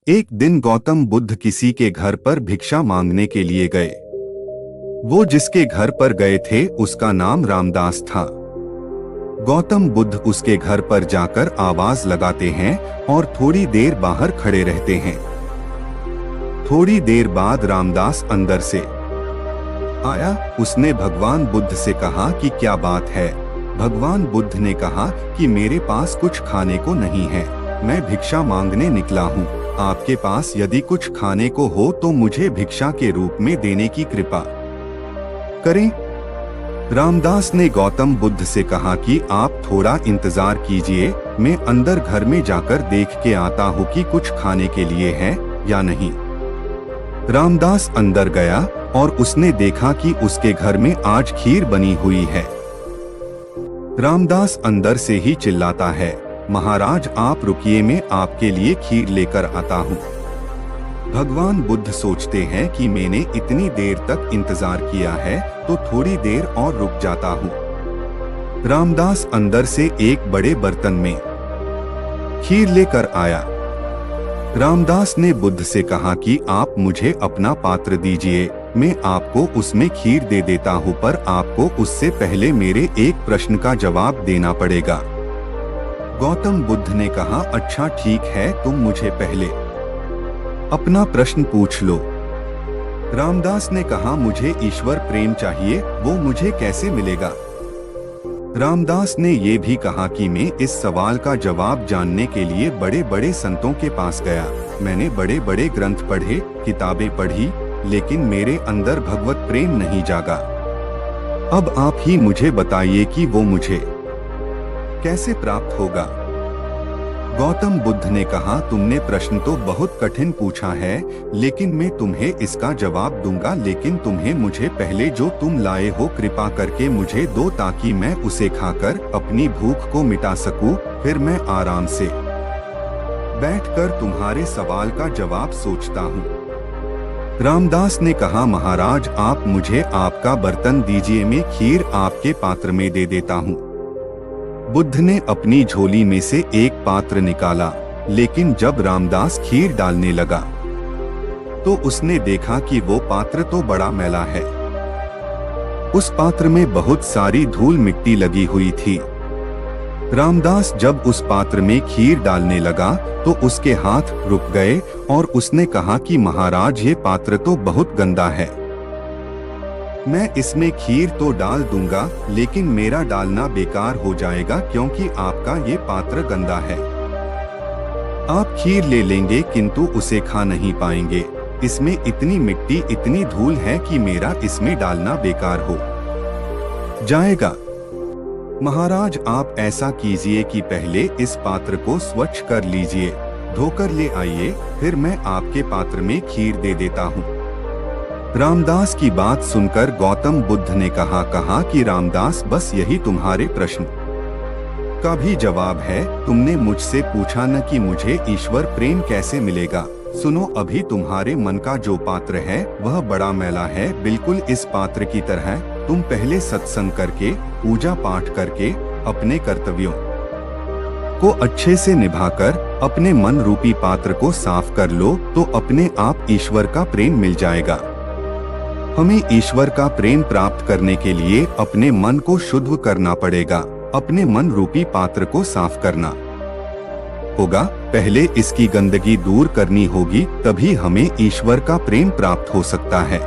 एक दिन गौतम बुद्ध किसी के घर पर भिक्षा मांगने के लिए गए। वो जिसके घर पर गए थे उसका नाम रामदास था। गौतम बुद्ध उसके घर पर जाकर आवाज लगाते हैं और थोड़ी देर बाहर खड़े रहते हैं। थोड़ी देर बाद रामदास अंदर से आया। उसने भगवान बुद्ध से कहा कि क्या बात है। भगवान बुद्ध ने कहा कि मेरे पास कुछ खाने को नहीं है, मैं भिक्षा मांगने निकला हूँ। आपके पास यदि कुछ खाने को हो तो मुझे भिक्षा के रूप में देने की कृपा करें। रामदास ने गौतम बुद्ध से कहा कि आप थोड़ा इंतजार कीजिए, मैं अंदर घर में जाकर देख के आता हूँ कि कुछ खाने के लिए है या नहीं। रामदास अंदर गया और उसने देखा कि उसके घर में आज खीर बनी हुई है। रामदास अंदर से ही चिल्लाता है, महाराज आप रुकिए, मैं आपके लिए खीर लेकर आता हूँ। भगवान बुद्ध सोचते हैं कि मैंने इतनी देर तक इंतजार किया है तो थोड़ी देर और रुक जाता हूँ। रामदास अंदर से एक बड़े बर्तन में खीर लेकर आया। रामदास ने बुद्ध से कहा कि आप मुझे अपना पात्र दीजिए, मैं आपको उसमें खीर दे देता हूँ, पर आपको उससे पहले मेरे एक प्रश्न का जवाब देना पड़ेगा। गौतम बुद्ध ने कहा, अच्छा ठीक है, तुम मुझे पहले अपना प्रश्न पूछ लो। रामदास ने कहा, मुझे ईश्वर प्रेम चाहिए, वो मुझे कैसे मिलेगा। रामदास ने ये भी कहा कि मैं इस सवाल का जवाब जानने के लिए बड़े बड़े संतों के पास गया, मैंने बड़े बड़े ग्रंथ पढ़े, किताबें पढ़ी, लेकिन मेरे अंदर भगवत प्रेम नहीं जागा। अब आप ही मुझे बताइए कि वो मुझे कैसे प्राप्त होगा। गौतम बुद्ध ने कहा, तुमने प्रश्न तो बहुत कठिन पूछा है, लेकिन मैं तुम्हें इसका जवाब दूंगा, लेकिन तुम्हें मुझे पहले जो तुम लाए हो कृपा करके मुझे दो, ताकि मैं उसे खाकर अपनी भूख को मिटा सकूं, फिर मैं आराम से बैठकर तुम्हारे सवाल का जवाब सोचता हूँ। रामदास ने कहा, महाराज आप मुझे आपका बर्तन दीजिए, मैं खीर आपके पात्र में दे देता हूँ। बुद्ध ने अपनी झोली में से एक पात्र निकाला, लेकिन जब रामदास खीर डालने लगा तो उसने देखा कि वो पात्र तो बड़ा मैला है। उस पात्र में बहुत सारी धूल मिट्टी लगी हुई थी। रामदास जब उस पात्र में खीर डालने लगा तो उसके हाथ रुक गए और उसने कहा कि महाराज ये पात्र तो बहुत गंदा है, मैं इसमें खीर तो डाल दूंगा, लेकिन मेरा डालना बेकार हो जाएगा क्योंकि आपका ये पात्र गंदा है। आप खीर ले लेंगे किंतु उसे खा नहीं पाएंगे, इसमें इतनी मिट्टी इतनी धूल है कि मेरा इसमें डालना बेकार हो जाएगा। महाराज आप ऐसा कीजिए कि पहले इस पात्र को स्वच्छ कर लीजिए, धोकर ले आइए, फिर मैं आपके पात्र में खीर दे देता हूँ। रामदास की बात सुनकर गौतम बुद्ध ने कहा कि रामदास बस यही तुम्हारे प्रश्न का भी जवाब है। तुमने मुझसे पूछा न कि मुझे ईश्वर प्रेम कैसे मिलेगा। सुनो, अभी तुम्हारे मन का जो पात्र है वह बड़ा मैला है, बिल्कुल इस पात्र की तरह। तुम पहले सत्संग करके, पूजा पाठ करके, अपने कर्तव्यों को अच्छे से निभाकर अपने मन रूपी पात्र को साफ कर लो तो अपने आप ईश्वर का प्रेम मिल जाएगा। हमें ईश्वर का प्रेम प्राप्त करने के लिए अपने मन को शुद्ध करना पड़ेगा, अपने मन रूपी पात्र को साफ करना होगा। पहले इसकी गंदगी दूर करनी होगी, तभी हमें ईश्वर का प्रेम प्राप्त हो सकता है।